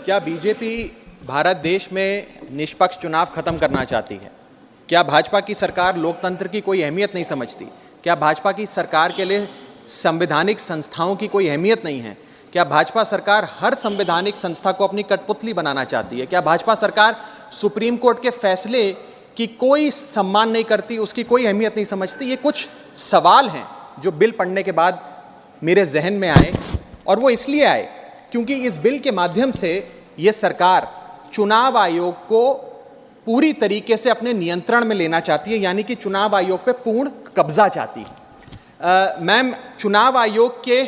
क्या बीजेपी भारत देश में निष्पक्ष चुनाव खत्म करना चाहती है? क्या भाजपा की सरकार लोकतंत्र की कोई अहमियत नहीं समझती? क्या भाजपा की सरकार के लिए संवैधानिक संस्थाओं की कोई अहमियत नहीं है? क्या भाजपा सरकार हर संवैधानिक संस्था को अपनी कठपुतली बनाना चाहती है? क्या भाजपा सरकार सुप्रीम कोर्ट के फैसले की कोई सम्मान नहीं करती, उसकी कोई अहमियत नहीं समझती? ये कुछ सवाल हैं जो बिल पढ़ने के बाद मेरे जहन में आए, और वो इसलिए आए क्योंकि इस बिल के माध्यम से ये सरकार चुनाव आयोग को पूरी तरीके से अपने नियंत्रण में लेना चाहती है, यानी कि चुनाव आयोग पे पूर्ण कब्जा चाहती है। मैम, चुनाव आयोग के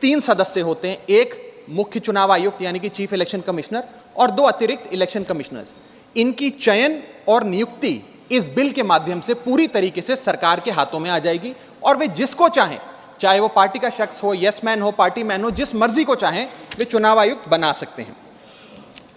3 सदस्य होते हैं, एक मुख्य चुनाव आयुक्त यानी कि चीफ इलेक्शन कमिश्नर और 2 अतिरिक्त इलेक्शन कमिश्नर्स। इनकी चयन और नियुक्ति इस बिल के माध्यम से पूरी तरीके से सरकार के हाथों में आ जाएगी, और वे जिसको चाहें, चाहे वो पार्टी का शख्स हो, यस मैन हो, पार्टी मैन हो, जिस मर्जी को चाहें वे चुनाव आयुक्त बना सकते हैं।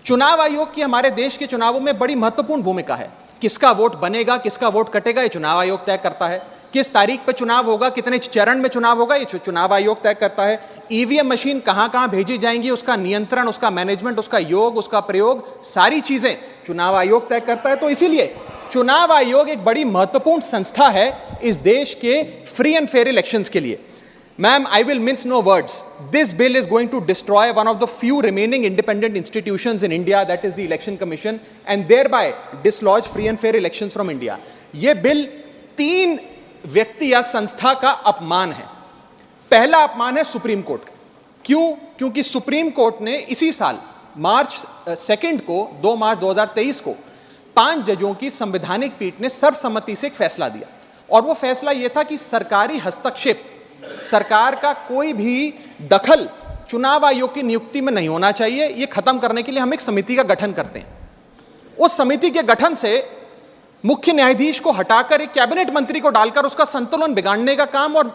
चुनाव आयोग की हमारे देश के चुनावों में बड़ी महत्वपूर्ण भूमिका है। किसका वोट बनेगा, किसका वोट कटेगा, ये चुनाव आयोग तय करता है। किस तारीख पर चुनाव होगा, कितने चरण में चुनाव होगा, ये चुनाव आयोग तय करता है। ईवीएम मशीन कहां कहां भेजी जाएंगी, उसका नियंत्रण, उसका मैनेजमेंट, उसका योग, उसका प्रयोग, सारी चीजें चुनाव आयोग तय करता है। तो इसीलिए चुनाव आयोग एक बड़ी महत्वपूर्ण संस्था है इस देश के फ्री एंड फेयर इलेक्शंस के लिए। Ma'am, I will mince no words. This bill is going to destroy one of the few remaining independent institutions in India, that is the Election Commission, and thereby dislodge free and fair elections from India. ये bill 3 व्यक्ति या संस्था का अपमान है। पहला अपमान है सुप्रीम कोर्ट का। क्यों? क्योंकि सुप्रीम कोर्ट ने इसी साल मार्च 2 को 2 मार्च 2023 को 5 जजों की संवैधानिक पीठ ने सर्वसम्मति से एक फैसला दिया, और वो फैसला ये था कि सरकारी हस्तक्षेप, सरकार का कोई भी दखल चुनाव आयोग की नियुक्ति में नहीं होना चाहिए। यह खत्म करने के लिए हम एक समिति का गठन करते हैं। उस समिति के गठन से मुख्य न्यायाधीश को हटाकर एक कैबिनेट मंत्री को डालकर उसका संतुलन बिगाड़ने का काम और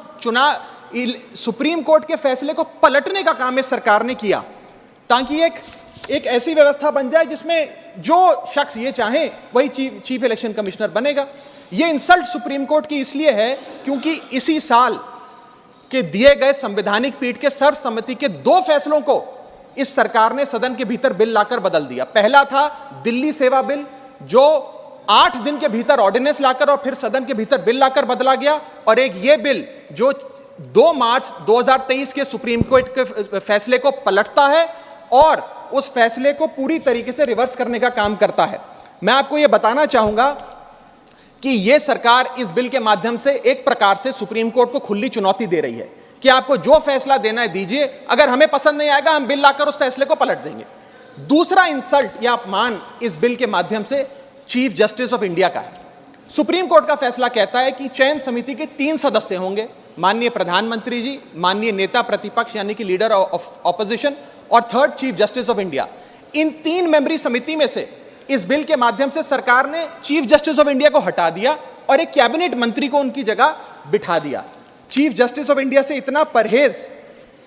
सुप्रीम कोर्ट के फैसले को पलटने का काम इस सरकार ने किया, ताकि एक ऐसी व्यवस्था बन जाए जिसमें जो शख्स ये चाहे वही चीफ इलेक्शन कमिश्नर बनेगा। यह इंसल्ट सुप्रीम कोर्ट की इसलिए है क्योंकि इसी साल के दिए गए संवैधानिक पीठ के सर्वसम्मति के 2 फैसलों को इस सरकार ने सदन के भीतर बिल लाकर बदल दिया। पहला था दिल्ली सेवा बिल, जो 8 दिन के भीतर ऑर्डिनेंस लाकर और फिर सदन के भीतर बिल लाकर बदला गया, और एक ये बिल जो 2 मार्च 2023 के सुप्रीम कोर्ट के फैसले को पलटता है और उस फैसले को पूरी तरीके से रिवर्स करने का काम करता है। मैं आपको यह बताना चाहूंगा कि यह सरकार इस बिल के माध्यम से एक प्रकार से सुप्रीम कोर्ट को खुली चुनौती दे रही है कि आपको जो फैसला देना है दीजिए, अगर हमें पसंद नहीं आएगा हम बिल लाकर उस फैसले को पलट देंगे। दूसरा इंसल्ट या अपमान इस बिल के माध्यम से चीफ जस्टिस ऑफ इंडिया का है। सुप्रीम कोर्ट का फैसला कहता है कि चयन समिति के 3 सदस्य होंगे, माननीय प्रधानमंत्री जी, माननीय नेता प्रतिपक्ष यानी कि लीडर ऑफ ऑपोजिशन, और 3rd chief justice of India. इन 3 मेंबरी समिति में से इस बिल के माध्यम से सरकार ने चीफ जस्टिस ऑफ इंडिया को हटा दिया और एक कैबिनेट मंत्री को उनकी जगह बिठा दिया। चीफ जस्टिस ऑफ इंडिया से इतना परहेज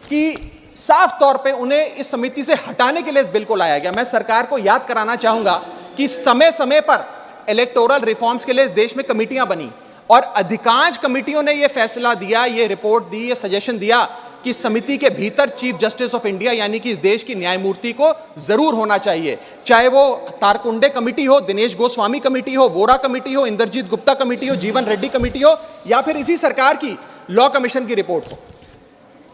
कि साफ तौर पे उन्हें इस समिति से हटाने के लिए इस बिल को लाया गया। मैं सरकार को याद कराना चाहूंगा कि समय समय पर इलेक्टोरल रिफॉर्म्स के लिए इस देश में कमेटियां बनी, और अधिकांश कमेटियों ने यह फैसला दिया, ये रिपोर्ट दी, ये सजेशन दिया कि समिति के भीतर चीफ जस्टिस ऑफ इंडिया यानी कि इस देश की न्यायमूर्ति को जरूर होना चाहिए। चाहे वो तारकुंडे कमेटी हो, दिनेश गोस्वामी कमेटी हो, वोरा कमेटी हो, इंद्रजीत गुप्ता कमेटी हो, जीवन रेड्डी कमेटी हो, या फिर इसी सरकार की लॉ कमीशन की रिपोर्ट हो।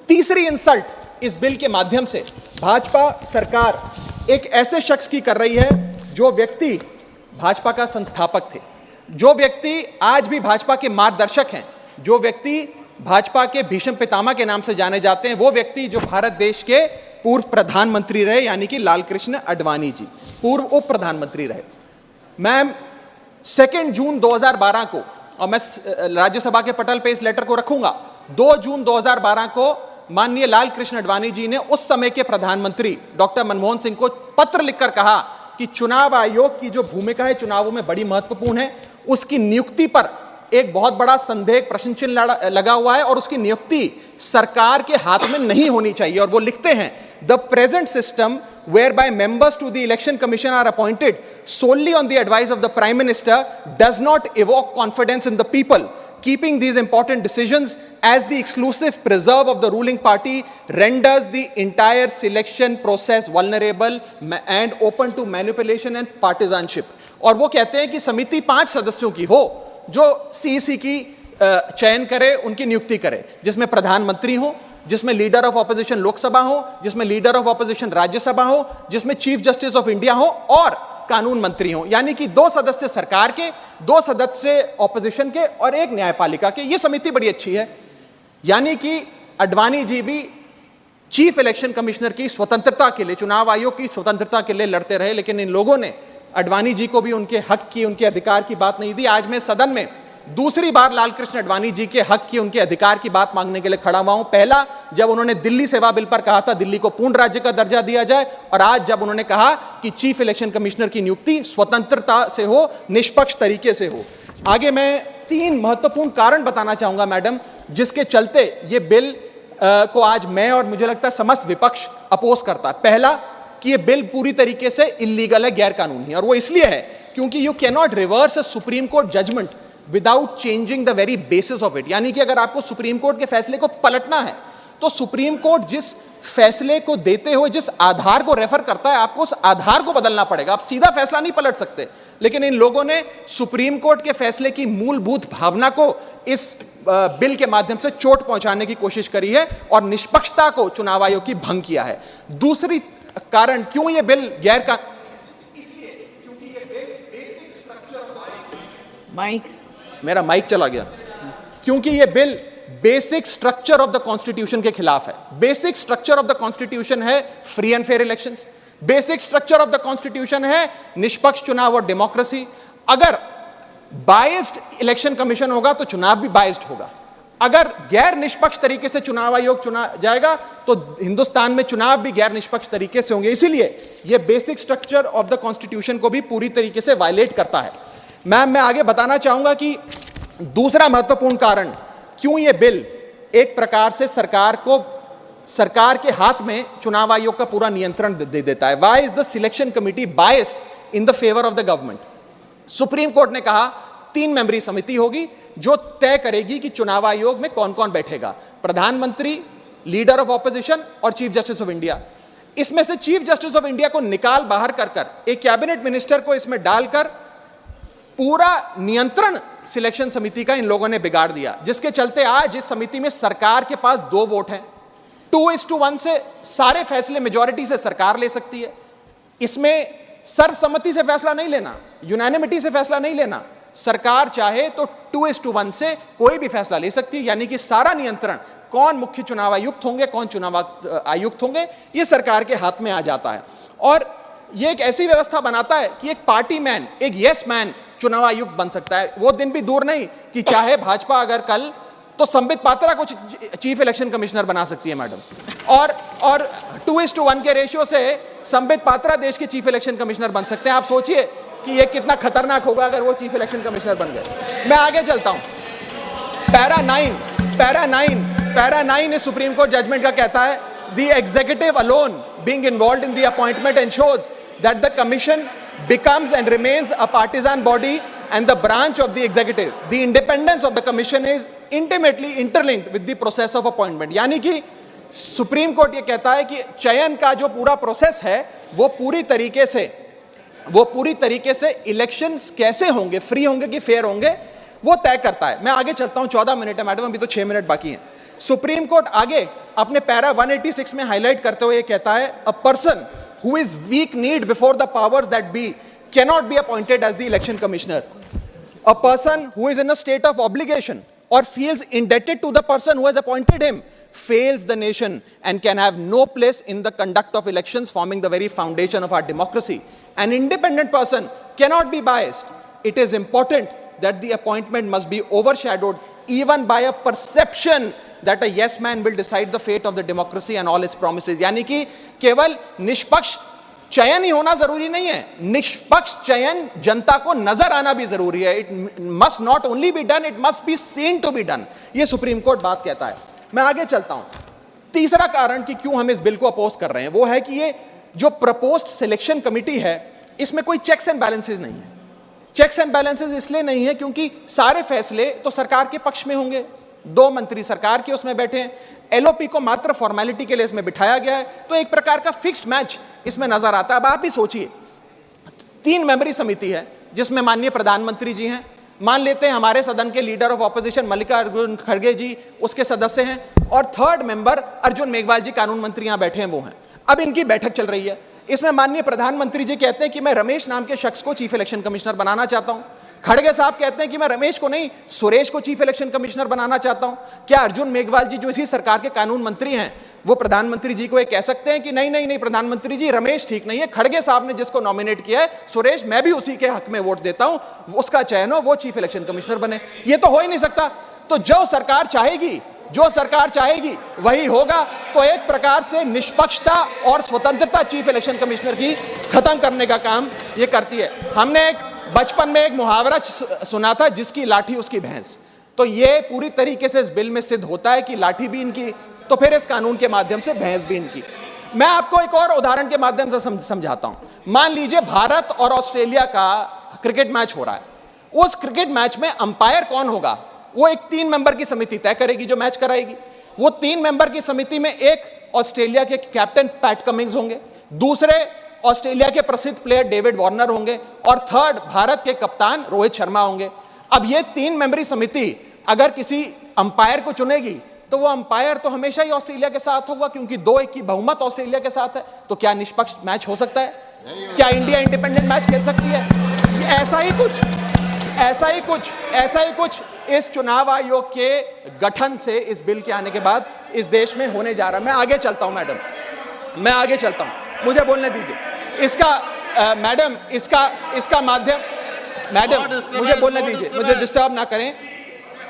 तीसरी इंसल्ट इस बिल के माध्यम से भाजपा सरकार एक ऐसे शख्स की कर रही है जो व्यक्ति भाजपा का संस्थापक थे, जो व्यक्ति आज भी भाजपा के मार्गदर्शक हैं, जो व्यक्ति भाजपा के भीष्म पितामह के नाम से जाने जाते हैं, वो व्यक्ति जो भारत देश के पूर्व प्रधानमंत्री रहे, यानी कि लाल कृष्ण आडवाणी जी, पूर्व उप प्रधानमंत्री रहे। मैम, 2 जून 2012 को, और मैं राज्यसभा के पटल पे इस लेटर को रखूंगा, 2 जून 2012 को माननीय लाल कृष्ण आडवाणी जी ने उस समय के प्रधानमंत्री डॉक्टर मनमोहन सिंह को पत्र लिखकर कहा कि चुनाव आयोग की जो भूमिका है चुनावों में बड़ी महत्वपूर्ण है, उसकी नियुक्ति पर एक बहुत बड़ा संदेह, प्रश्न चिन्ह लगा हुआ है, और उसकी नियुक्ति सरकार के हाथ में नहीं होनी चाहिए। और वो लिखते हैं, the present system whereby members to the election commission are appointed solely on the advice of the prime minister does not evoke confidence in the people. keeping these important decisions as the exclusive preserve of the ruling party renders the entire selection process vulnerable and open to manipulation and partisanship. और वो कहते हैं कि समिति 5 सदस्यों की हो जो सीईसी की चयन करे, उनकी नियुक्ति करे, जिसमें प्रधानमंत्री हो, जिसमें लीडर ऑफ ऑपोजिशन लोकसभा हो, जिसमें लीडर ऑफ ऑपोजिशन राज्यसभा हो, जिसमें चीफ जस्टिस ऑफ इंडिया हो और कानून मंत्री हो। यानी कि 2 सदस्य सरकार के, 2 सदस्य ऑपोजिशन के और 1 न्यायपालिका के। ये समिति बड़ी अच्छी है। यानी कि अडवाणी जी भी चीफ इलेक्शन कमिश्नर की स्वतंत्रता के लिए, चुनाव आयोग की स्वतंत्रता के लिए लड़ते रहे, लेकिन इन लोगों ने अडवाणी जी को भी उनके हक की, उनके अधिकार की बात नहीं दी। आज मैं सदन में दूसरी बार लालकृष्ण अडवाणी जी के हक की, उनके अधिकार की बात मांगने के लिए खड़ा हुआ हूं। पहला जब उन्होंने दिल्ली सेवा बिल पर कहा था दिल्ली को पूर्ण राज्य का दर्जा दिया जाए, और आज जब उन्होंने कहा कि चीफ इलेक्शन कमिश्नर की नियुक्ति स्वतंत्रता से हो, निष्पक्ष तरीके से हो। आगे मैं 3 महत्वपूर्ण कारण बताना चाहूंगा मैडम, जिसके चलते ये बिल को आज मैं और मुझे लगता है समस्त विपक्ष अपोज करता है। पहला कि ये बिल पूरी तरीके से इलीगल है, गैर कानूनी है, और वो इसलिए है क्योंकि you can not reverse a supreme court judgment without changing the very basis of it. यानी कि अगर आपको सुप्रीम कोर्ट के फैसले को पलटना है तो सुप्रीम कोर्ट जिस फैसले को देते हुए जिस आधार को रेफर करता है, आपको उस आधार को बदलना पड़ेगा। आप सीधा फैसला नहीं पलट सकते। लेकिन इन लोगों ने सुप्रीम कोर्ट के फैसले की मूलभूत भावना को इस बिल के माध्यम से चोट पहुंचाने की कोशिश करी है और निष्पक्षता को चुनाव आयोग की भंग किया है। दूसरी कारण क्यों ये बिल गैर का, इसलिए क्योंकि ये बिल बेसिक स्ट्रक्चर ऑफ मेरा माइक चला गया, क्योंकि ये bill basic structure of the constitution के खिलाफ है। Basic structure of the constitution है free and fair elections. Basic structure of the constitution है निष्पक्ष चुनाव और डेमोक्रेसी। अगर बायस्ड इलेक्शन कमीशन होगा तो चुनाव भी बायस्ड होगा। अगर गैर निष्पक्ष तरीके से चुनाव आयोग चुना जाएगा तो हिंदुस्तान में चुनाव भी गैर निष्पक्ष तरीके से होंगे। इसीलिए यह basic structure of the constitution को भी पूरी तरीके से वायलेट करता है। मैं आगे बताना चाहूंगा कि दूसरा महत्वपूर्ण कारण क्यों यह बिल एक प्रकार से सरकार के हाथ में चुनाव आयोग का पूरा नियंत्रण दे देता है। Why is the selection committee biased in the favour of the government? Supreme court ने कहा 3 मेंबरी समिति होगी जो तय करेगी कि चुनाव आयोग में कौन कौन बैठेगा। प्रधानमंत्री, लीडर ऑफ ऑपोजिशन और चीफ जस्टिस ऑफ इंडिया। इसमें से चीफ जस्टिस ऑफ इंडिया को निकाल बाहर कर एक कैबिनेट मिनिस्टर को इसमें डालकर पूरा नियंत्रण सिलेक्शन समिति का इन लोगों ने बिगाड़ दिया, जिसके चलते आज इस समिति में सरकार के पास 2 वोट हैं। 2:1 से सारे फैसले मेजॉरिटी से सरकार ले सकती है। इसमें सर्वसम्मति से फैसला नहीं लेना, यूनानिमिटी से फैसला नहीं लेना। सरकार चाहे तो 2:1 से कोई भी फैसला ले सकती है। यानी कि सारा नियंत्रण कौन मुख्य चुनाव आयुक्त होंगे, कौन चुनाव आयुक्त होंगे, यह सरकार के हाथ में आ जाता है। और यह एक ऐसी व्यवस्था बनाता है कि एक पार्टी मैन, एक यस मैन चुनाव आयुक्त बन सकता है। वो दिन भी दूर नहीं कि चाहे भाजपा अगर कल तो संबित पात्रा को चीफ इलेक्शन कमिश्नर बना सकती है मैडम, और 2:1 के रेशियो से संबित पात्रा देश के चीफ इलेक्शन कमिश्नर बन सकते हैं। आप सोचिए कि ये कितना खतरनाक होगा अगर वो चीफ इलेक्शन कमिश्नर बन गए। मैं आगे चलता हूं। पैरा 9 इस सुप्रीम कोर्ट जजमेंट का कहता है, the executive alone being involved in the appointment ensures that the commission becomes and remains a partisan body and the branch of the executive. The independence of the commission is intimately interlinked with the process of appointment. यानी कि supreme court ये कहता है कि चयन का जो पूरा प्रोसेस है वो पूरी तरीके से इलेक्शंस कैसे होंगे, फ्री होंगे कि फेयर होंगे, वो तय करता है। मैं आगे चलता हूं, 14 मिनट है मैडम, अभी तो 6 मिनट बाकी हैं। सुप्रीम कोर्ट आगे अपने पैरा 186 में हाईलाइट करते हुए कहता है, a person who is weak kneed before the powers that be cannot be appointed as the election commissioner. A person who is in a state of obligation or feels indebted to the person who has appointed him fails the nation and can have no place in the conduct of elections, forming the very foundation of our democracy. An independent person cannot be biased. It is important that the appointment must be overshadowed even by a perception that a yes man will decide the fate of the democracy and all its promises. यानी कि केवल निष्पक्ष चयन ही होना जरूरी नहीं है, निष्पक्ष चयन जनता को नजर आना भी जरूरी है। It must not only be done, it must be seen to be done. ये सुप्रीम कोर्ट बात कहता है। मैं आगे चलता हूं। तीसरा कारण कि क्यों हम इस बिल को अपोज कर रहे हैं वो है कि ये जो प्रपोज्ड सिलेक्शन कमिटी है इसमें कोई चेक्स एंड बैलेंसेस नहीं है। चेक्स एंड बैलेंसेस इसलिए नहीं है क्योंकि सारे फैसले तो सरकार के पक्ष में होंगे, 2 मंत्री सरकार के उसमें बैठे हैं, एलओपी को मात्र फॉर्मेलिटी के लिए इसमें बिठाया गया है, तो एक प्रकार का फिक्स्ड मैच इसमें नजर आता है। अब आप ही सोचिए, 3 मेंबरी समिति है जिसमें माननीय प्रधानमंत्री जी हैं, मान लेते हैं हमारे सदन के लीडर ऑफ ऑपोजिशन मल्लिकार्जुन खड़गे जी उसके सदस्य हैं, और 3rd मेंबर अर्जुन मेघवाल जी कानून मंत्री यहां बैठे हैं वो हैं। अब इनकी बैठक चल रही है, इसमें माननीय प्रधानमंत्री जी कहते हैं कि मैं रमेश नाम के शख्स को चीफ इलेक्शन कमिश्नर बनाना चाहता हूं। खड़गे साहब कहते हैं कि मैं रमेश को नहीं सुरेश को चीफ इलेक्शन कमिश्नर बनाना चाहता हूं। क्या अर्जुन मेघवाल जी जो इसी सरकार के कानून मंत्री हैं वो प्रधानमंत्री जी को ये कह सकते हैं कि नहीं नहीं नहीं प्रधानमंत्री जी रमेश ठीक नहीं है, खड़गे साहब ने जिसको नॉमिनेट किया है सुरेश, मैं भी उसी के हक में वोट देता हूं, उसका चयन हो, वो चीफ इलेक्शन कमिश्नर बने? ये तो हो ही नहीं सकता। तो जो सरकार चाहेगी वही होगा। तो एक प्रकार से निष्पक्षता और स्वतंत्रता चीफ इलेक्शन कमिश्नर की खत्म करने का काम ये करती है। हमने एक बचपन में एक मुहावरा सुना था, जिसकी लाठी उसकी भैंस। तो ये पूरी तरीके से इस बिल में सिद्ध होता है कि लाठी भी इनकी, तो फिर इस कानून के माध्यम से भैंस भी इनकी। मैं आपको एक और उदाहरण के माध्यम से समझाता हूं। मान लीजिए भारत और ऑस्ट्रेलिया का क्रिकेट मैच हो रहा है, उस क्रिकेट मैच में अंपायर कौन होगा वो एक 3 मेंबर की समिति तय करेगी जो मैच कराएगी। वो 3 मेंबर की समिति में एक ऑस्ट्रेलिया के कैप्टन पैट कमिंग्स होंगे, दूसरे ऑस्ट्रेलिया के प्रसिद्ध प्लेयर डेविड वार्नर होंगे, और 3rd भारत के कप्तान रोहित शर्मा होंगे। अब ये 3 मेंबरी समिति अगर किसी अंपायर को चुनेगी तो वो अंपायर तो हमेशा ही ऑस्ट्रेलिया के साथ होगा, क्योंकि 2-1 की बहुमत ऑस्ट्रेलिया के साथ है। तो क्या निष्पक्ष मैच हो सकता है? क्या इंडिया इंडिपेंडेंट मैच खेल सकती है? ऐसा ही कुछ इस चुनाव आयोग के गठन से, इस बिल के आने के बाद इस देश में होने जा रहा है। मैं आगे चलता हूं मैडम, मुझे बोलने दीजिए। इसका माध्यम, मैडम मुझे बोलने दीजिए, मुझे डिस्टर्ब ना करें।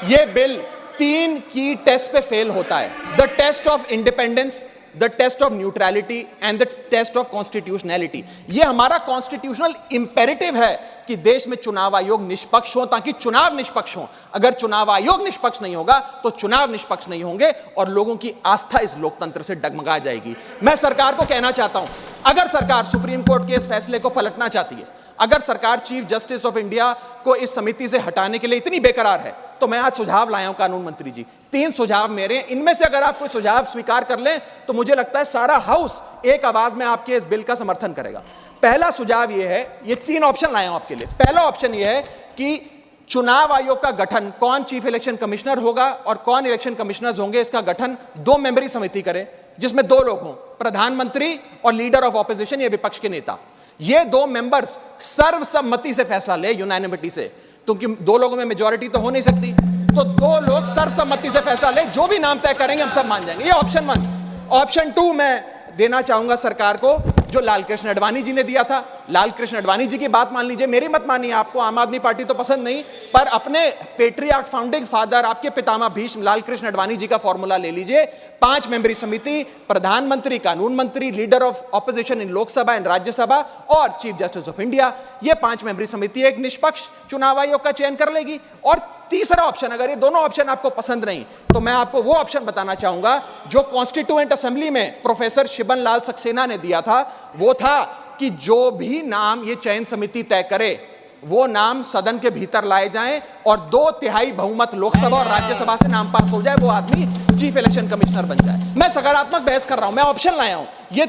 यह बिल 3 की टेस्ट पे फेल होता है, the test of independence, the test of neutrality and the test of constitutionality. ये हमारा कॉन्स्टिट्यूशनल इंपेरेटिव है कि देश में चुनाव आयोग निष्पक्ष हो, ताकि चुनाव निष्पक्ष हो। अगर चुनाव आयोग निष्पक्ष नहीं होगा तो चुनाव निष्पक्ष नहीं होंगे और लोगों की आस्था इस लोकतंत्र से डगमगा जाएगी। मैं सरकार को कहना चाहता हूं, अगर सरकार सुप्रीम कोर्ट के इस फैसले को पलटना चाहती है, अगर सरकार चीफ जस्टिस ऑफ इंडिया को इस समिति से हटाने के लिए इतनी बेकरार है, तो मैं आज सुझाव लाया हूं कानून मंत्री जी। 3 सुझाव मेरे, इनमें से अगर आप कोई सुझाव स्वीकार कर लें तो मुझे लगता है सारा हाउस एक आवाज में आपके इस बिल का समर्थन करेगा। पहला सुझाव यह है, ये 3 ऑप्शन लाया हूं आपके लिए। पहला ऑप्शन यह है कि चुनाव आयोग का गठन, कौन चीफ इलेक्शन कमिश्नर होगा और कौन इलेक्शन कमिश्नर्स होंगे, इसका गठन 2 मेंबरी समिति करे, जिसमें 2 लोग हों, प्रधानमंत्री और लीडर ऑफ ऑपोजिशन, ये विपक्ष के नेता। ये 2 मेंबर्स सर्वसम्मति से फैसला ले, यूनानिमिटी से, क्योंकि 2 लोगों में मेजॉरिटी तो हो नहीं सकती, तो 2 लोग सर्वसम्मति से फैसला ले, जो भी नाम तय करेंगे हम सब मान जाएंगे। ये ऑप्शन 1। ऑप्शन 2 मैं देना चाहूंगा सरकार को, जो लालकृष्ण आडवाणी जी ने दिया था। लालकृष्ण आडवाणी जी की बात मान लीजिए, मेरी मत मानिए, आपको आम आदमी पार्टी तो पसंद नहीं, पर अपने पेट्रियार्क फाउंडिंग फादर, आपके पितामह भीष्म लालकृष्ण आडवाणी जी का फॉर्मूला ले लीजिए। 5 मेंबरी समिति, प्रधानमंत्री, कानून मंत्री, leader of opposition in Lok Sabha and Rajya Sabha और चीफ जस्टिस ऑफ इंडिया। ये 5 मेंबरी समिति एक निष्पक्ष चुनाव आयोग का चयन कर लेगी। और तीसरा ऑप्शन, अगर ये दोनों ऑप्शन आपको पसंद नहीं, तो मैं आपको वो ऑप्शन बताना चाहूंगा जो कॉन्स्टिट्यूएंट असेंबली में प्रोफेसर शिबन लाल सक्सेना ने दिया था। वो था कि जो भी नाम ये चयन समिति तय करे, वो नाम सदन के भीतर लाए जाएं और 2/3 बहुमत लोकसभा और राज्यसभा से नाम पास हो जाए, वो आदमी चीफ इलेक्शन कमिश्नर बन जाए। मैं सकारात्मक बहस कर रहा हूं, मैं ऑप्शन लाया हूं। ये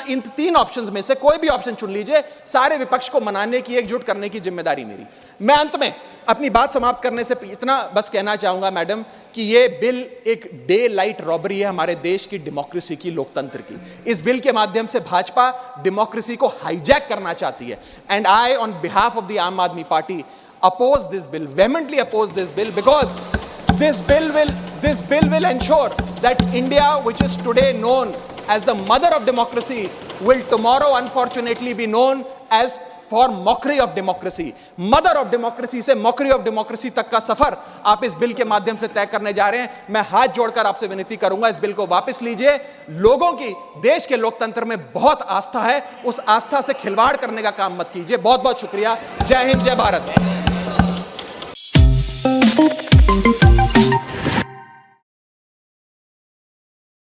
इन 3 ऑप्शंस में से कोई भी ऑप्शन चुन लीजिए, सारे विपक्ष को मनाने की, एकजुट करने की जिम्मेदारी मेरी। मैं अंत में अपनी बात समाप्त करने से इतना बस कहना चाहूंगा मैडम कि ये बिल एक डे लाइट रॉबरी है हमारे देश की डेमोक्रेसी की, लोकतंत्र की। इस बिल के माध्यम से भाजपा डेमोक्रेसी को हाईजैक करना चाहती है। And I on behalf of the आम आदमी party oppose this bill, vehemently oppose this bill, because this bill will ensure that India, which is today known as the mother of democracy, will tomorrow unfortunately be known as for mockery of democracy. Mother of democracy से mockery of democracy तक का सफर आप इस bill के माध्यम से तय करने जा रहे हैं। मैं हाथ जोड़कर आपसे विनती करूंगा, इस बिल को वापस लीजिए। लोगों की देश के लोकतंत्र में बहुत आस्था है, उस आस्था से खिलवाड़ करने का काम मत कीजिए। बहुत बहुत शुक्रिया। जय हिंद, जय भारत।